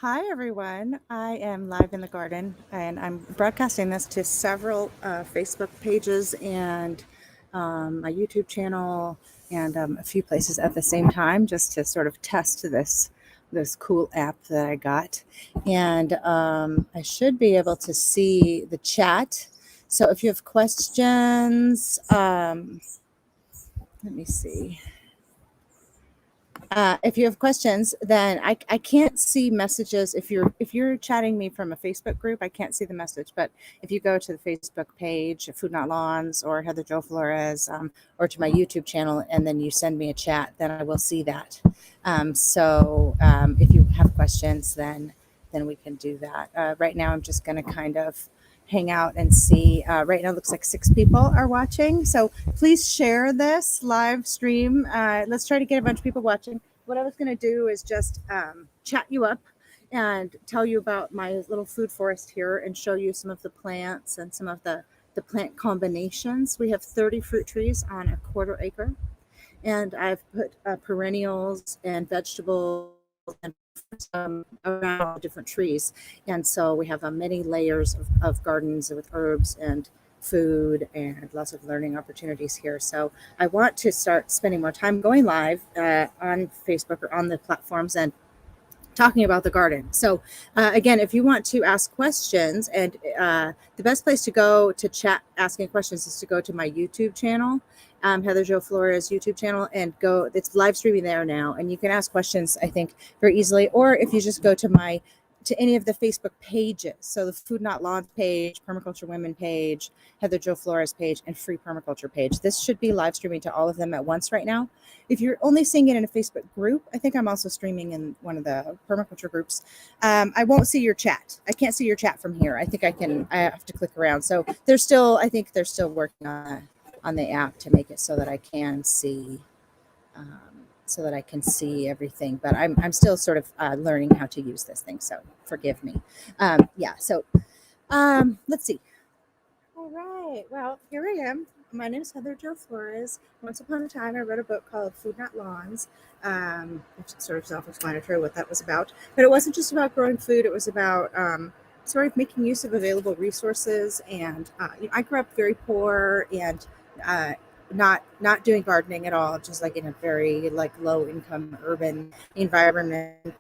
Hi, everyone. I am live in the garden and I'm broadcasting this to several Facebook pages and my YouTube channel and a few places at the same time just to sort of test this cool app that I got. And I should be able to see the chat. So if you have questions, let me see. If you have questions, then I can't see messages. If you're chatting me from a Facebook group, I can't see the message. But if you go to the Facebook page, Food Not Lawns or Heather Jo Flores, or to my YouTube channel, and then you send me a chat, then I will see that. So if you have questions, then we can do that. Right now, I'm just going to kind of hang out and see. Right now, it looks like 6 people are watching. So please share this live stream. Let's try to get a bunch of people watching. What I was going to do is just chat you up and tell you about my little food forest here and show you some of the plants and some of the plant combinations. We have 30 fruit trees on a 1/4 acre. And I've put perennials and vegetables and around different trees. And so we have many layers of gardens with herbs and food and lots of learning opportunities here. So I want to start spending more time going live on Facebook or on the platforms and talking about the garden. So again, if you want to ask questions, and the best place to go to chat asking questions is to go to my YouTube channel, Heather Jo Flores YouTube channel, and go. It's live streaming there now, and you can ask questions, I think, very easily. Or if you just go to any of the Facebook pages, so the Food Not Lawns page, Permaculture Women page, Heather Jo Flores page, and Free Permaculture page. This should be live streaming to all of them at once right now. If you're only seeing it in a Facebook group, I think I'm also streaming in one of the permaculture groups. I won't see your chat. I can't see your chat from here. I think I have to click around. So I think they're still working on the app to make it so that I can see, everything. But I'm still sort of learning how to use this thing. So forgive me. So let's see. All right. Well, here I am. My name is Heather Jo Flores. Once upon a time, I wrote a book called Food Not Lawns, which is sort of self-explanatory what that was about. But it wasn't just about growing food. It was about sort of making use of available resources. And I grew up very poor and not doing gardening at all, just like in a very low-income urban environment.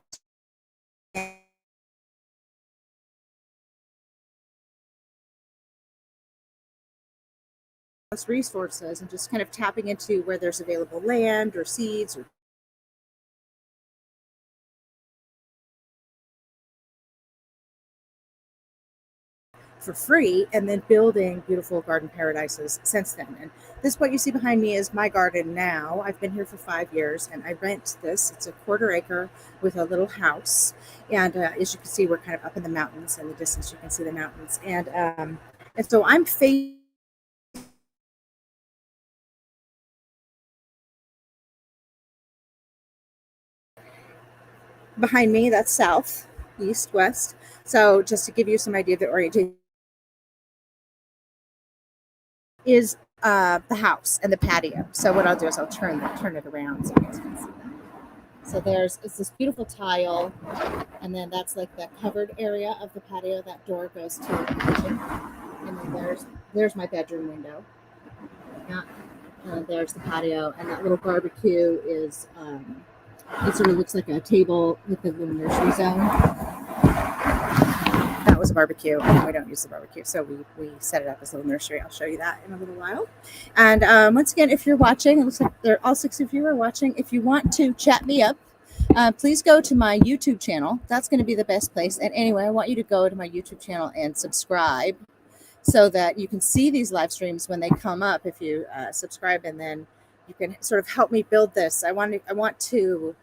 Resources and just kind of tapping into where there's available land or seeds or for free, and then building beautiful garden paradises since then. And this, what you see behind me, is my garden now. I've been here for 5 years and I rent this. It's a 1/4 acre with a little house. And as you can see, we're kind of up in the mountains. In the distance, you can see the mountains. And so I'm facing behind me, that's south, east, west. So just to give you some idea of the orientation, is the house and the patio. So what I'll do is I'll turn it around so you guys can see that. So it's this beautiful tile, and then that's like the covered area of the patio. That door goes to the kitchen, and then there's my bedroom window. Yeah. There's the patio, and that little barbecue is it sort of looks like a table with a little nursery zone. That was a barbecue, and we don't use the barbecue, so we set it up as a little nursery. I'll show you that in a little while. And once again, if you're watching, it looks like all 6 of you are watching. If you want to chat me up, please go to my YouTube channel. That's going to be the best place. And anyway, I want you to go to my YouTube channel and subscribe so that you can see these live streams when they come up. If you subscribe, and then you can sort of help me build this. I want to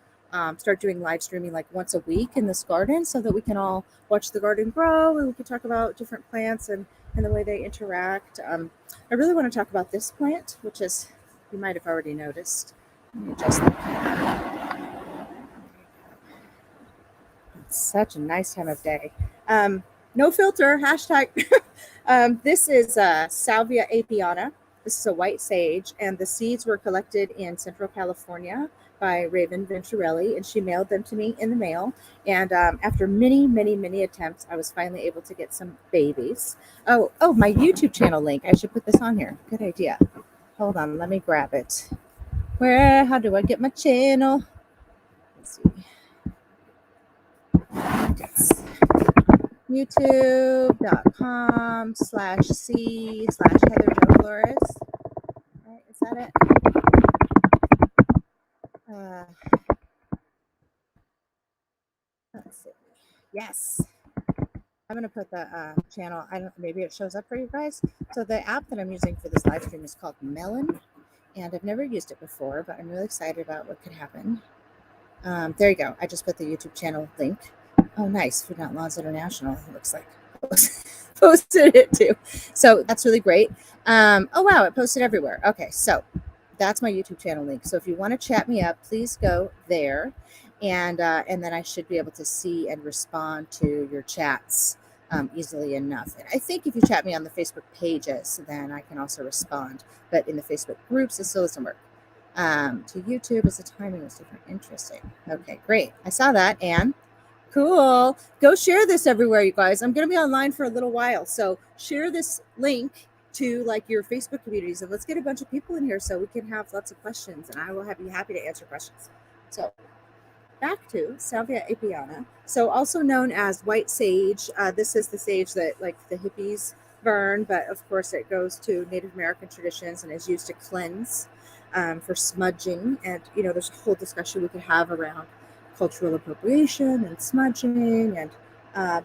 start doing live streaming like once a week in this garden so that we can all watch the garden grow, and we can talk about different plants and the way they interact. I really want to talk about this plant, which is, you might have already noticed. Let me adjust the camera. It's such a nice time of day. No filter, hashtag. This is Salvia Apiana. This is a white sage, and the seeds were collected in Central California by Raven Venturelli, and she mailed them to me in the mail. And after many, many, many attempts, I was finally able to get some babies. Oh, my YouTube channel link. I should put this on here. Good idea. Hold on, let me grab it. How do I get my channel? Let's see. It's youtube.com/C/Heather Jo Flores. Right, is that it? Let's see. Yes. I'm going to put the channel. Maybe it shows up for you guys. So the app that I'm using for this live stream is called Melon, and I've never used it before, but I'm really excited about what could happen. There you go. I just put the YouTube channel link. Oh, nice. Food Not Laws International. It looks like posted it too. So that's really great. Oh, wow. It posted everywhere. Okay. So that's my YouTube channel link. So if you want to chat me up, please go there. And then I should be able to see and respond to your chats easily enough. And I think if you chat me on the Facebook pages, then I can also respond. But in the Facebook groups, it still doesn't work. To YouTube, as the timing was different. Interesting. Okay, great. I saw that, Anne. Cool. Go share this everywhere, you guys. I'm going to be online for a little while, so share this link to like your Facebook communities, and let's get a bunch of people in here so we can have lots of questions, and I will be happy to answer questions. So back to Salvia Apiana, so also known as white sage. This is the sage that like the hippies burn, but of course it goes to Native American traditions and is used to cleanse. For smudging, and there's a whole discussion we could have around cultural appropriation and smudging, and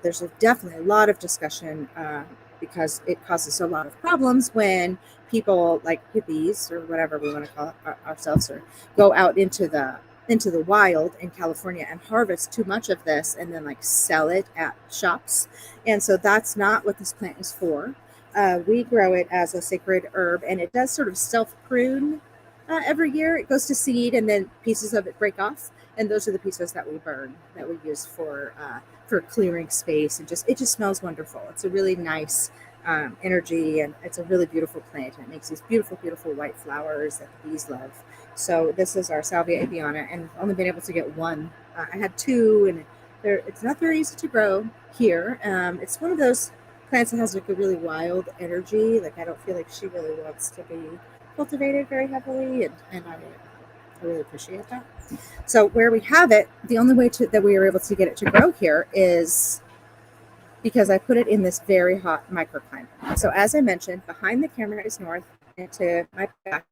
there's definitely a lot of discussion because it causes a lot of problems when people like hippies or whatever we want to call ourselves, or go out into the wild in California and harvest too much of this and then like sell it at shops. And so that's not what this plant is for. We grow it as a sacred herb, and it does sort of self-prune. Every year it goes to seed, and then pieces of it break off, and those are the pieces that we burn, that we use for clearing space, and it just smells wonderful. It's a really nice energy, and it's a really beautiful plant, and it makes these beautiful, beautiful white flowers that the bees love. So this is our Salvia Apiana, and I've only been able to get one. I had two, and it's not very easy to grow here. It's one of those plants that has like a really wild energy. Like I don't feel like she really wants to be cultivated very heavily, and I really appreciate that. So where we have it, the only way that we are able to get it to grow here is because I put it in this very hot microclimate. So as I mentioned, behind the camera is north, and to my back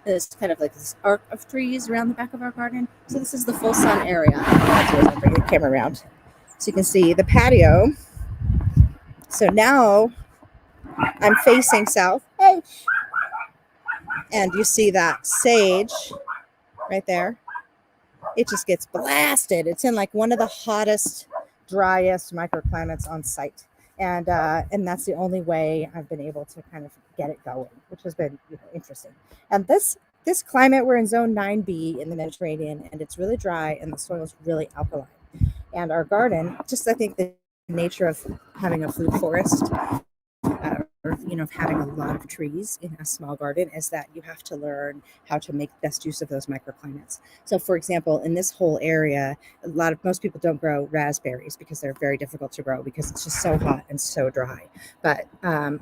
is kind of like this arc of trees around the back of our garden. So this is the full sun area. I'll bring the camera around so you can see the patio. So now I'm facing south. Hey. And you see that sage right there. It just gets blasted. It's in like one of the hottest, driest microclimates on site. And that's the only way I've been able to kind of get it going, which has been interesting. And this climate, we're in zone 9B in the Mediterranean, and it's really dry, and the soil is really alkaline. And our garden, just I think the nature of having a food forest, of having a lot of trees in a small garden, is that you have to learn how to make best use of those microclimates. So for example, in this whole area, most people don't grow raspberries because they're very difficult to grow because it's just so hot and so dry. But let me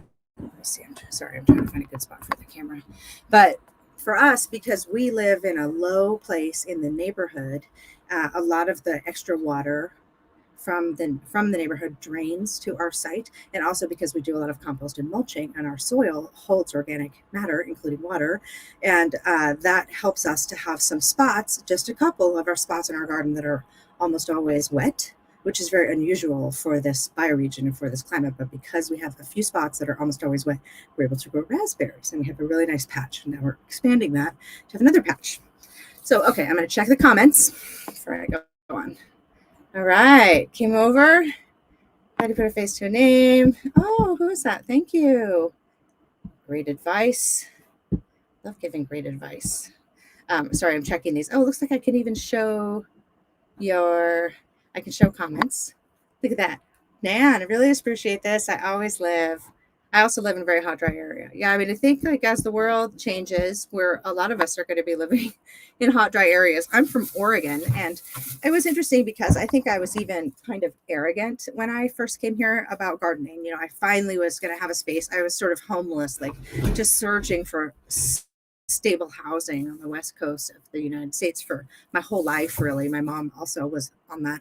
see, I'm trying to find a good spot for the camera. But for us, because we live in a low place in the neighborhood, a lot of the extra water from the neighborhood drains to our site, and also because we do a lot of compost and mulching, and our soil holds organic matter, including water, and that helps us to have some spots, just a couple of our spots in our garden that are almost always wet, which is very unusual for this bioregion and for this climate. But because we have a few spots that are almost always wet, we're able to grow raspberries, and we have a really nice patch, and now we're expanding that to have another patch. So okay, I'm going to check the comments before I go on. All right, came over. How to put a face to a name. Oh, who is that? Thank you. Great advice. Love giving great advice. Sorry, I'm checking these. Oh, it looks like I can even show I can show comments. Look at that. Man, I really appreciate this. I also live in a very hot, dry area. Yeah, I mean, I think like as the world changes, where a lot of us are going to be living in hot, dry areas. I'm from Oregon, and it was interesting because I think I was even kind of arrogant when I first came here about gardening. I finally was going to have a space. I was sort of homeless, like just searching for stable housing on the west coast of the United States for my whole life, really. My mom also was on that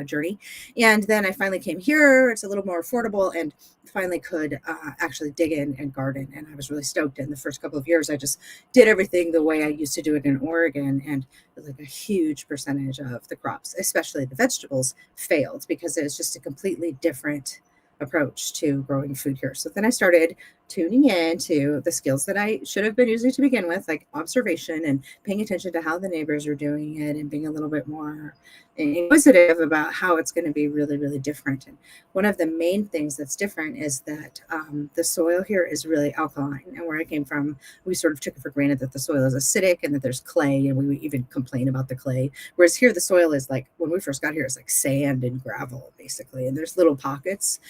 journey. And then I finally came here. It's a little more affordable and finally could actually dig in and garden. And I was really stoked. In the first couple of years, I just did everything the way I used to do it in Oregon. And like a huge percentage of the crops, especially the vegetables, failed because it was just a completely different approach to growing food here. So then I started tuning in to the skills that I should have been using to begin with, like observation and paying attention to how the neighbors are doing it and being a little bit more inquisitive about how it's going to be really, really different. And one of the main things that's different is that the soil here is really alkaline. And where I came from, we sort of took it for granted that the soil is acidic and that there's clay, and we would even complain about the clay. Whereas here, the soil is like, when we first got here, it's like sand and gravel, basically. And there's little pockets.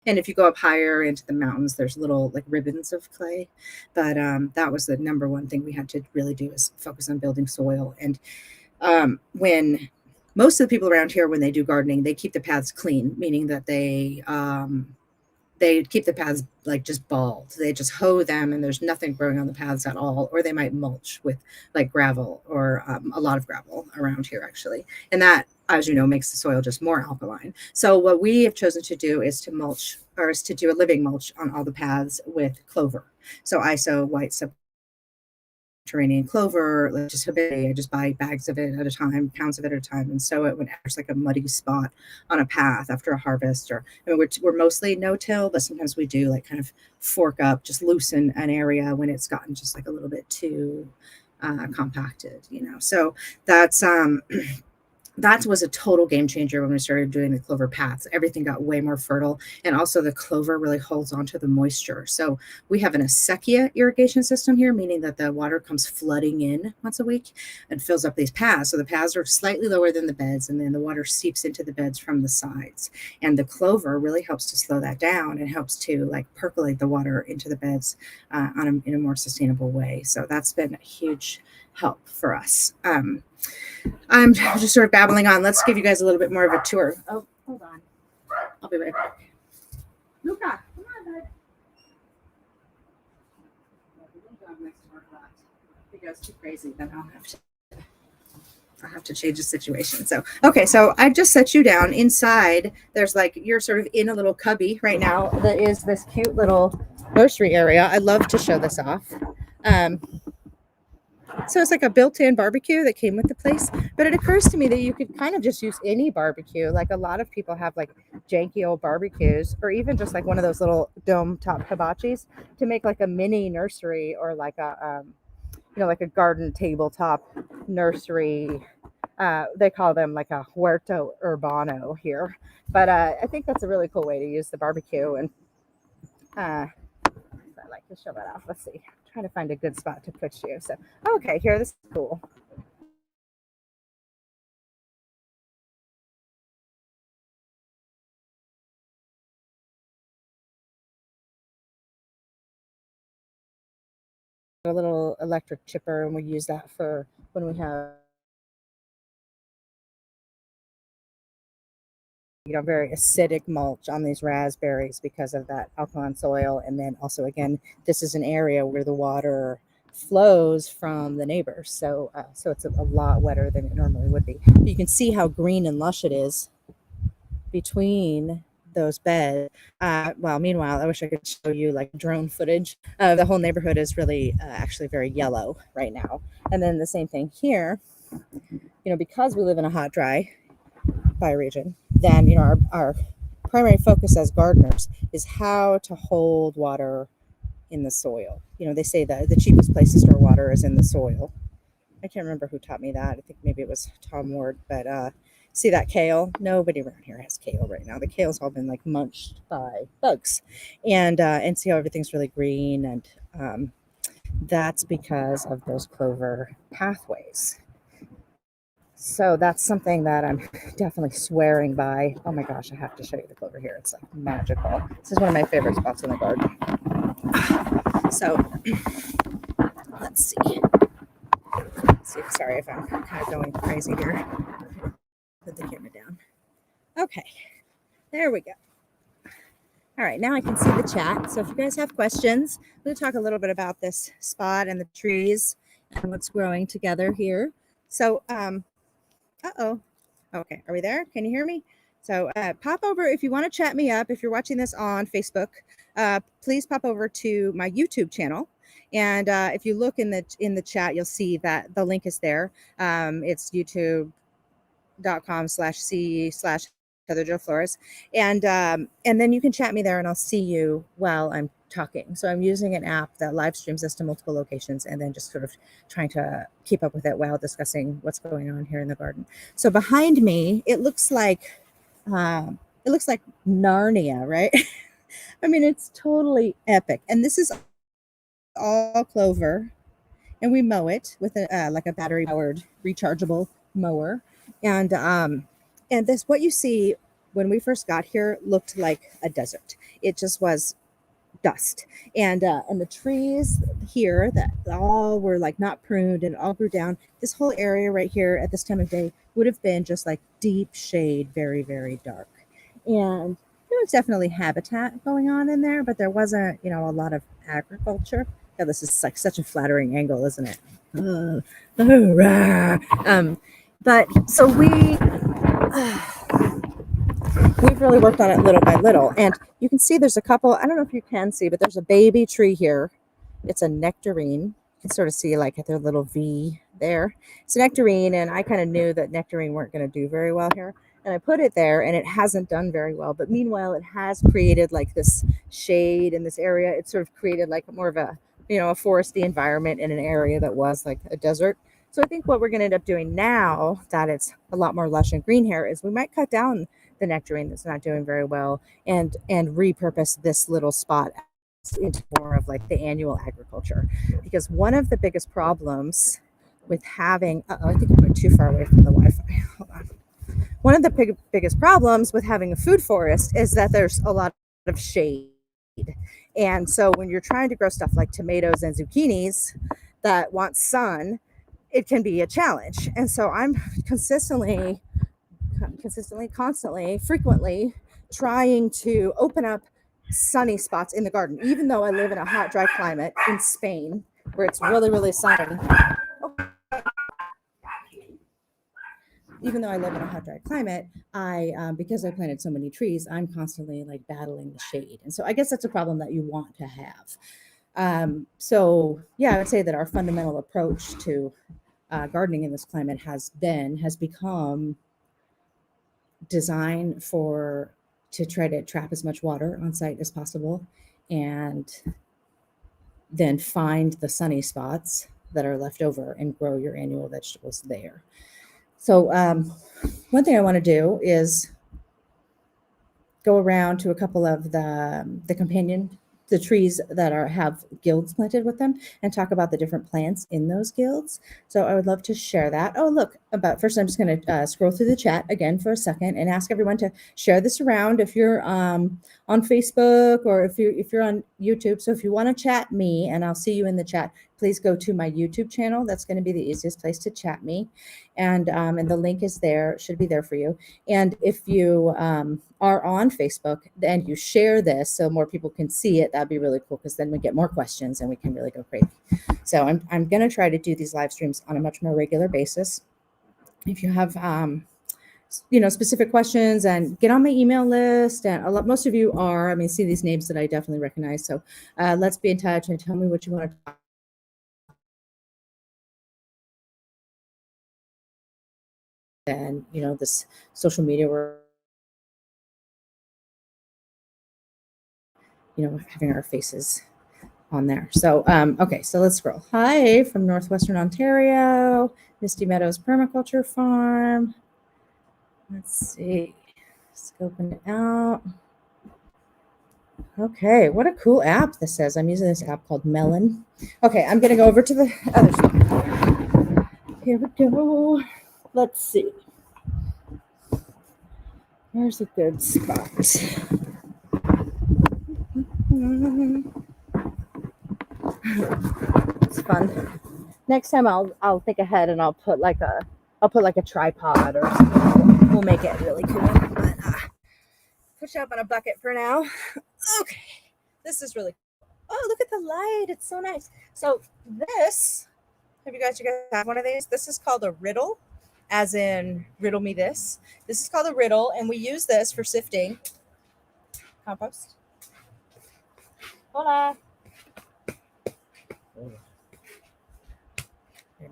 And if you go up higher into the mountains, there's little like ribbons of clay. But that was the number one thing we had to really do, is focus on building soil. And when most of the people around here, when they do gardening, they keep the paths clean, meaning that they keep the paths like just bald. They just hoe them and there's nothing growing on the paths at all. Or they might mulch with like gravel or a lot of gravel around here, actually. And that, as you know, makes the soil just more alkaline. So what we have chosen to do is to mulch, or is to do a living mulch on all the paths with clover. So ISO white Mediterranean clover, like just I just buy bags of it at a time, pounds of it at a time, and sow it when there's like a muddy spot on a path after a harvest. Or I mean, we're mostly no-till, but sometimes we do like kind of fork up, just loosen an area when it's gotten just like a little bit too compacted. So that's that was a total game changer when we started doing the clover paths. Everything got way more fertile. And also the clover really holds onto the moisture. So we have an acequia irrigation system here, meaning that the water comes flooding in once a week and fills up these paths. So the paths are slightly lower than the beds, and then the water seeps into the beds from the sides. And the clover really helps to slow that down and helps to like percolate the water into the beds in a more sustainable way. So that's been a huge help for us. I'm just sort of babbling on. Let's give you guys a little bit more of a tour. Oh, hold on. I'll be right back. Luca, come on, bud. If he goes too crazy, then I'll have to change the situation. So, okay, so I just set you down inside. There's like, you're sort of in a little cubby right now that is this cute little nursery area. I love to show this off. So it's like a built-in barbecue that came with the place. But it occurs to me that you could kind of just use any barbecue. Like a lot of people have like janky old barbecues, or even just like one of those little dome top hibachis to make like a mini nursery, or like a like a garden tabletop nursery. They call them like a huerto urbano here. But I think that's a really cool way to use the barbecue. And I like to show that off. Let's see. Trying to find a good spot to put you. So, okay, here, this is cool. A little electric chipper, and we use that for when we have very acidic mulch on these raspberries because of that alkaline soil. And then also, again, this is an area where the water flows from the neighbors, so it's a lot wetter than it normally would be. But you can see how green and lush it is between those beds. Well, meanwhile, I wish I could show you like drone footage. The whole neighborhood is really actually very yellow right now. And then the same thing here, because we live in a hot, dry bioregion, then our primary focus as gardeners is how to hold water in the soil. They say that the cheapest place to store water is in the soil. I can't remember who taught me that. I think maybe it was Tom Ward. But see that kale? Nobody around here has kale right now. The kale's all been like munched by bugs, and see how everything's really green, and that's because of those clover pathways. So that's something that I'm definitely swearing by. Oh my gosh, I have to show you the clover here. It's like magical. This is one of my favorite spots in the garden. So let's see. Sorry if I'm kind of going crazy here. Put the camera down. Okay, there we go. All right, now I can see the chat. So if you guys have questions, I'm going to talk a little bit about this spot and the trees and what's growing together here. So, okay, are we there? Can you hear me? So pop over if you want to chat me up. If you're watching this on Facebook, please pop over to my YouTube channel. And if you look in the chat, you'll see that the link is there. It's youtube.com/c/Heather Jo Flores. And then you can chat me there and I'll see you while I'm talking. So I'm using an app that live streams us to multiple locations and then just sort of trying to keep up with it while discussing what's going on here in the garden. So behind me, it looks like Narnia, right? I mean, it's totally epic. And this is all clover, and we mow it with like a battery powered rechargeable mower. And this, what you see when we first got here, looked like a desert. It just was dust, and the trees here that all were like not pruned and all grew down. This whole area right here at this time of day would have been just like deep shade, very, very dark. And there was definitely habitat going on in there, but there wasn't, a lot of agriculture. Yeah, this is like such a flattering angle, isn't it? But so we've really worked on it little by little, and you can see there's a couple. I don't know if you can see, but there's a baby tree here. It's a nectarine. You can sort of see like their little V there. It's a nectarine, and I kind of knew that nectarine weren't going to do very well here. And I put it there and it hasn't done very well. But meanwhile, it has created like this shade in this area. It's sort of created like more of a, a foresty environment in an area that was like a desert. So I think what we're going to end up doing now that it's a lot more lush and green here is we might cut down the nectarine that's not doing very well and repurpose this little spot into more of like the annual agriculture. Because one of the biggest problems with having, I think I'm going too far away from the Wi-Fi. Hold on. One of the biggest problems with having a food forest is that there's a lot of shade. And so when you're trying to grow stuff like tomatoes and zucchinis that want sun, it can be a challenge. And so I'm constantly, frequently trying to open up sunny spots in the garden, even though I live in a hot, dry climate in Spain where it's really, really sunny. Even though I live in a hot, dry climate, because I planted so many trees, I'm constantly like battling the shade. And so I guess that's a problem that you want to have. So yeah, I would say that our fundamental approach to gardening in this climate has become designed to try to trap as much water on site as possible and then find the sunny spots that are left over and grow your annual vegetables there. So one thing I want to do is go around to a couple of the trees that have guilds planted with them and talk about the different plants in those guilds. So I would love to share that. Oh, look, first I'm just going to scroll through the chat again for a second and ask everyone to share this around if you're on Facebook or if you're on YouTube. So if you want to chat me and I'll see you in the chat, please go to my YouTube channel. That's going to be the easiest place to chat me. And the link is there, should be there for you. And if you are on Facebook and you share this so more people can see it, that'd be really cool because then we get more questions and we can really go crazy. So I'm going to try to do these live streams on a much more regular basis. If you have specific questions, and get on my email list, and most of you are, see these names that I definitely recognize. So let's be in touch and tell me what you want to talk. And this social media we're having our faces on there. So okay, so let's scroll. Hi from Northwestern Ontario, Misty Meadows Permaculture Farm. Let's see, scoping it out. Okay, what a cool app this is. I'm using this app called Melon. Okay, I'm gonna go over to the other side. Here we go. Let's see. Here's a good spot. It's fun. Next time I'll think ahead and I'll put like a tripod or something. We'll make it really cool. But push up on a bucket for now. Okay. This is really cool. Oh, look at the light. It's so nice. So this, you guys have one of these? This is called a riddle, as in riddle me this. This is called a riddle, and we use this for sifting compost. Hola. Your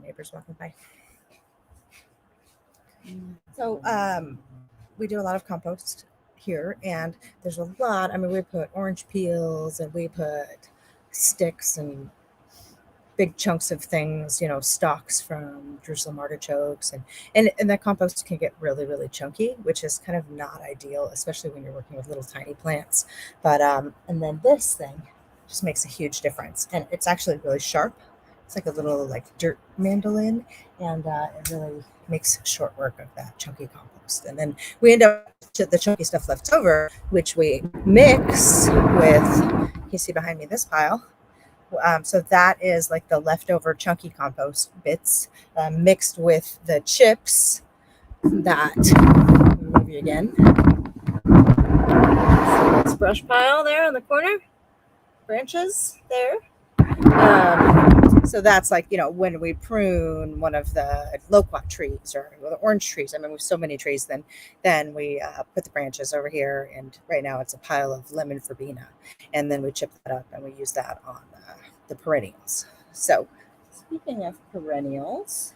neighbor's walking by. So we do a lot of compost here, and there's a lot. I mean, we put orange peels and we put sticks and big chunks of things, stalks from Jerusalem artichokes, and that compost can get really, really chunky, which is kind of not ideal, especially when you're working with little tiny plants. But and then this thing just makes a huge difference, and it's actually really sharp. It's like a little dirt mandolin, and it really makes short work of that chunky compost. And then we end up with the chunky stuff left over, which we mix with, you see behind me this pile. So that is like the leftover chunky compost bits mixed with the chips that, move you again. So this brush pile there in the corner, branches there. So that's like, when we prune one of the loquat trees or the orange trees, I mean, with so many trees, then we put the branches over here. And right now it's a pile of lemon verbena. And then we chip that up and we use that on the perennials. So speaking of perennials,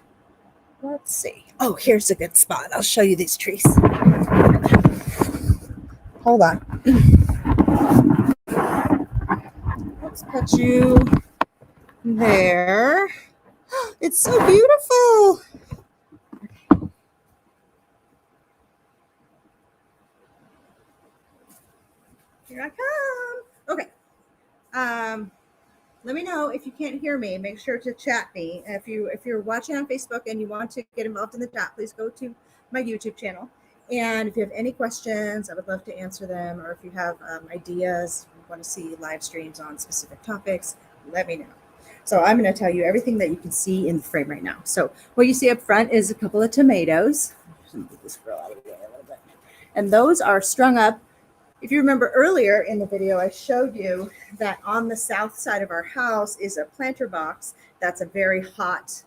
let's see. Oh, here's a good spot. I'll show you these trees. Hold on. Let's put you there. It's so beautiful. Here I come. Okay. Let me know if you can't hear me. Make sure to chat me. If you're watching on Facebook and you want to get involved in the chat, please go to my YouTube channel. And if you have any questions, I would love to answer them. Or if you have ideas, you want to see live streams on specific topics, let me know. So I'm going to tell you everything that you can see in the frame right now. So what you see up front is a couple of tomatoes. Move this girl out of the way a little bit. And those are strung up. If you remember earlier in the video, I showed you that on the south side of our house is a planter box that's a very hot,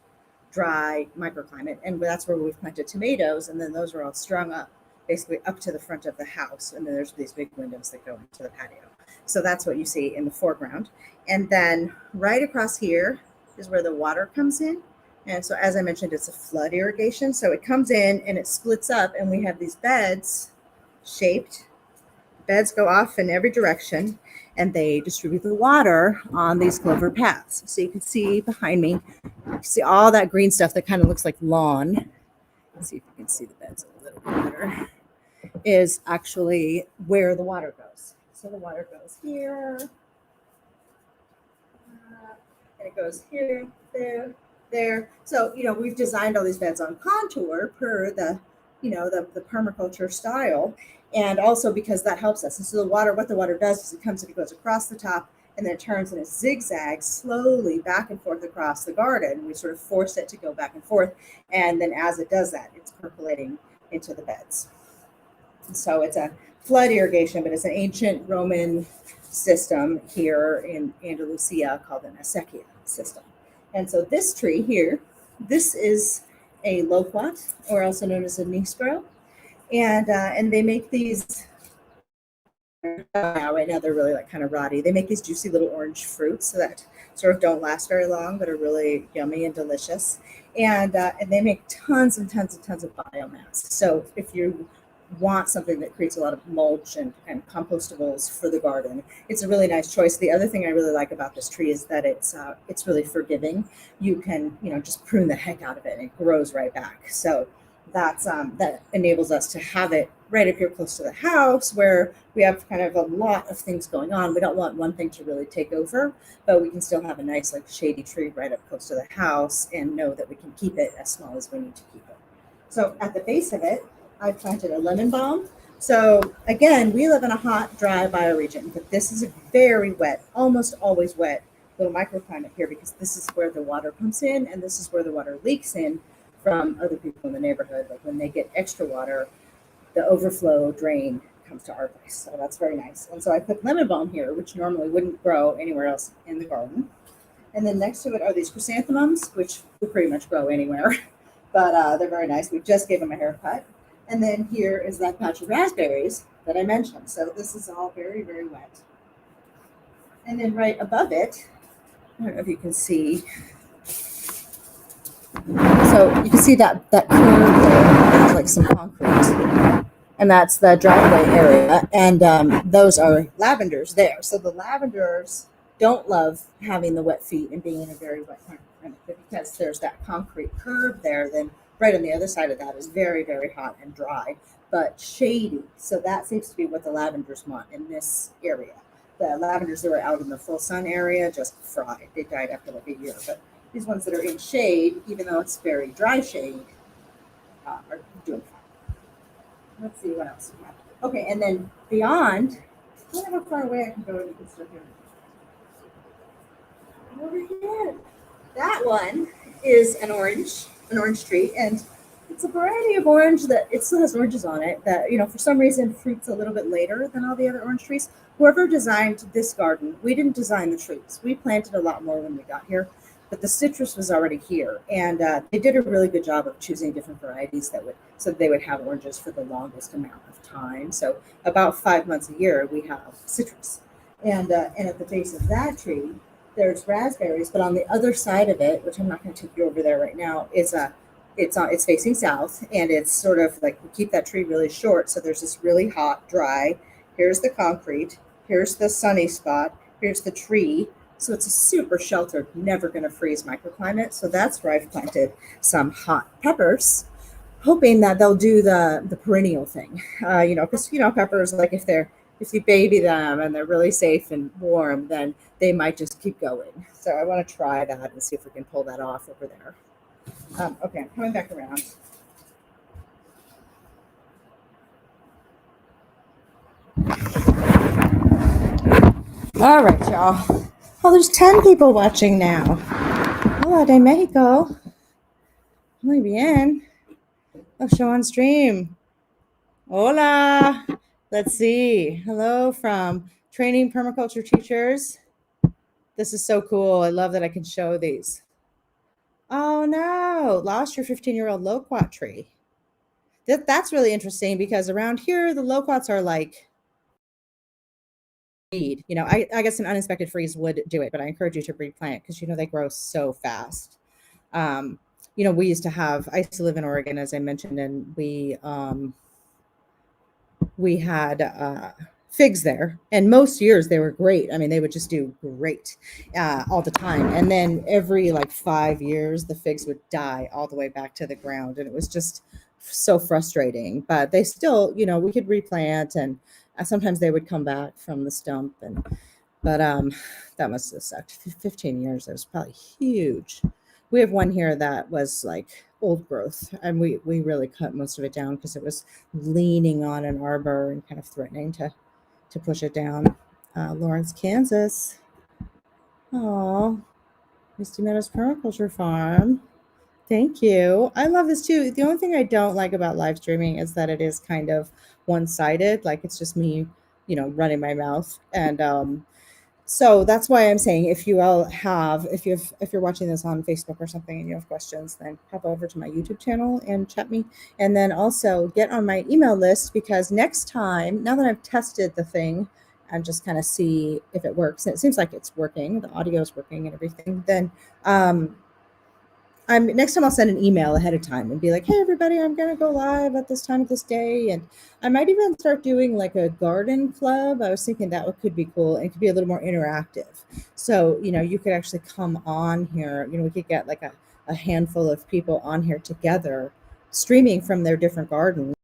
dry microclimate. And that's where we've planted tomatoes. And then those are all strung up, basically up to the front of the house. And then there's these big windows that go into the patio. So that's what you see in the foreground. And then right across here is where the water comes in. And so as I mentioned, it's a flood irrigation. So it comes in and it splits up, and we have these beds shaped. Beds go off in every direction, and they distribute the water on these clover paths. So you can see behind me, you see all that green stuff that kind of looks like lawn. Let's see if you can see the beds a little bit better. Is actually where the water goes. So the water goes here, and it goes here, there. So, we've designed all these beds on contour per the permaculture style. And also because that helps us. And so what the water does is it comes and it goes across the top, and then it turns and it zigzags slowly back and forth across the garden. We sort of force it to go back and forth. And then as it does that, it's percolating into the beds. So it's a flood irrigation, but it's an ancient Roman system here in Andalucia called an acequia system. And so this tree here, this is a loquat, or also known as a nispero. And they make these, right now they're really kind of rotty. They make these juicy little orange fruits that sort of don't last very long, but are really yummy and delicious. And they make tons and tons and tons of biomass. So if you want something that creates a lot of mulch and compostables for the garden, it's a really nice choice. The other thing I really like about this tree is that it's really forgiving. You can just prune the heck out of it and it grows right back. So that enables us to have it right up here close to the house, where we have kind of a lot of things going on. We don't want one thing to really take over, but we can still have a nice shady tree right up close to the house and know that we can keep it as small as we need to keep it. So at the base of it, I planted a lemon balm. So again, we live in a hot, dry bioregion, but this is a very wet, almost always wet little microclimate here because this is where the water pumps in and this is where the water leaks in from other people in the neighborhood. Like when they get extra water, the overflow drain comes to our place. So that's very nice. And so I put lemon balm here, which normally wouldn't grow anywhere else in the garden. And then next to it are these chrysanthemums, which will pretty much grow anywhere, but they're very nice. We just gave them a haircut. And then here is that patch of raspberries that I mentioned. So this is all very, very wet. And then right above it, I don't know if you can see. So you can see that curve there. There's like some concrete. And that's the driveway area. And those are lavenders there. So the lavenders don't love having the wet feet and being in a very wet climate, but because there's that concrete curve there, then right on the other side of that is very, very hot and dry, but shady. So that seems to be what the lavenders want in this area. The lavenders that were out in the full sun area just fried. They died after like a year. But these ones that are in shade, even though it's very dry shade, are doing fine. Let's see what else we have. Okay, and then beyond, I don't know how far away I can go and you can still hear me. Over here. That one is an orange tree, and it's a variety of orange that it still has oranges on it that, you know, for some reason fruits a little bit later than all the other orange trees. Whoever designed this garden, we didn't design the trees. We planted a lot more when we got here, but the citrus was already here, and they did a really good job of choosing different varieties so they would have oranges for the longest amount of time. So about 5 months a year we have citrus, and at the base of that tree there's raspberries, but on the other side of it, which I'm not going to take you over there right now, it's facing south, and it's sort of like we keep that tree really short. So there's this really hot, dry. Here's the concrete. Here's the sunny spot. Here's the tree. So it's a super sheltered, never going to freeze microclimate. So that's where I've planted some hot peppers, hoping that they'll do the perennial thing. Because peppers, like if you baby them and they're really safe and warm, then they might just keep going. So I want to try that and see if we can pull that off over there. Okay, I'm coming back around. All right, y'all. Oh, there's 10 people watching now. Hola de Mexico. Muy bien. Oh, show on stream. Hola. Let's see. Hello from Training Permaculture Teachers. This is so cool. I love that I can show these. Oh no, lost your 15-year-old loquat tree. That's really interesting because around here, the loquats are like, I guess an uninspected freeze would do it, but I encourage you to replant because, they grow so fast. I used to live in Oregon, as I mentioned, and we had figs there, and most years they were great. I mean, they would just do great all the time. And then every like 5 years, the figs would die all the way back to the ground. And it was just so frustrating, but they still, we could replant, and sometimes they would come back from the stump. But that must have sucked. 15 years, it was probably huge. We have one here that was like old growth, and we really cut most of it down because it was leaning on an arbor and kind of threatening to push it down. Lawrence, Kansas. Oh, Misty Meadows Permaculture Farm. Thank you. I love this too. The only thing I don't like about live streaming is that it is kind of one-sided. Like it's just me, running my mouth. And so that's why I'm saying if you're watching this on Facebook or something and you have questions, then hop over to my YouTube channel and chat me. And then also get on my email list, because next time, now that I've tested the thing and just kind of see if it works, and it seems like it's working, the audio is working and everything, then next time I'll send an email ahead of time and be like, hey, everybody, I'm going to go live at this time of this day. And I might even start doing like a garden club. I was thinking that could be cool and could be a little more interactive. So, you could actually come on here. We could get like a handful of people on here together, streaming from their different gardens.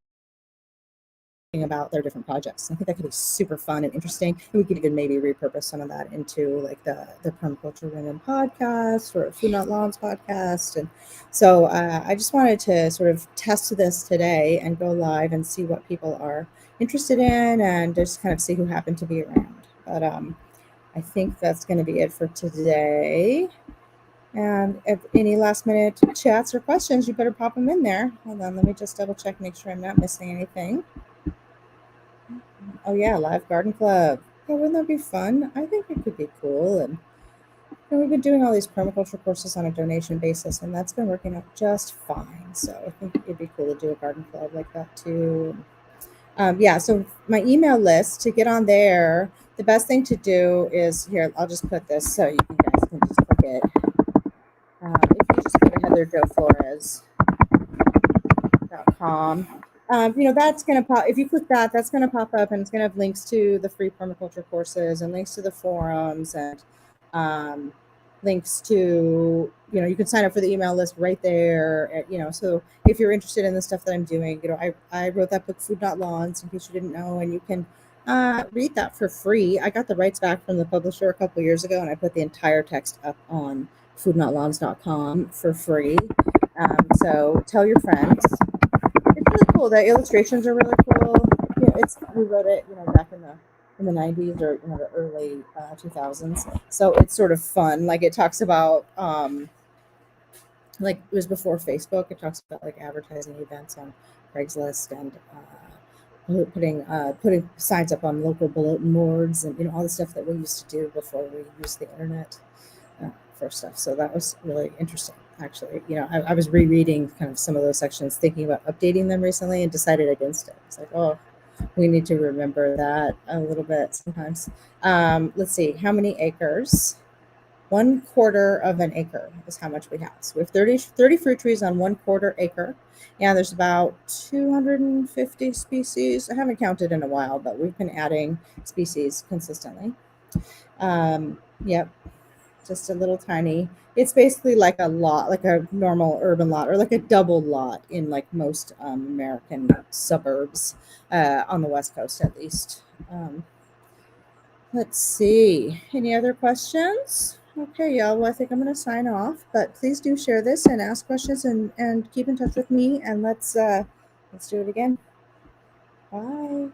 about their different projects. I think that could be super fun and interesting. And we could even maybe repurpose some of that into like the Permaculture Women podcast or Food Not Lawns podcast. And so I just wanted to sort of test this today and go live and see what people are interested in and just kind of see who happened to be around. But I think that's going to be it for today. And if any last minute chats or questions, you better pop them in there. Hold on, let me just double check, make sure I'm not missing anything. Oh yeah, live garden club. Yeah, wouldn't that be fun? I think it could be cool. And we've been doing all these permaculture courses on a donation basis, and that's been working out just fine. So I think it'd be cool to do a garden club like that too. Yeah, so my email list, to get on there, the best thing to do is, here, I'll just put this so you guys can just click it. If you just go to heatherjoflores.com, that's going to pop. If you click that, that's going to pop up, and it's going to have links to the free permaculture courses and links to the forums and links to, you can sign up for the email list right there. So if you're interested in the stuff that I'm doing, I wrote that book, Food Not Lawns, in case you didn't know, and you can read that for free. I got the rights back from the publisher a couple years ago, and I put the entire text up on foodnotlawns.com for free. So tell your friends. It's really cool. The illustrations are really cool. We wrote it, back in the 90s or the early 2000s. So it's sort of fun. Like, it talks about like, it was before Facebook. It talks about like advertising events on Craigslist and putting signs up on local bulletin boards and all the stuff that we used to do before we used the internet for stuff. So that was really interesting, actually. I was rereading kind of some of those sections, thinking about updating them recently, and decided against it. It's like, oh, we need to remember that a little bit sometimes. Let's see, how many acres? 1/4 of an acre is how much we have. So we have 30 fruit trees on 1/4 acre. Yeah, there's about 250 species. I haven't counted in a while, but we've been adding species consistently. Yep, just a little tiny. It's basically like a lot, like a normal urban lot, or like a double lot in like most American suburbs, on the West Coast at least. Let's see. Any other questions? Okay, y'all. Well, I think I'm going to sign off, but please do share this and ask questions and keep in touch with me, and let's do it again. Bye.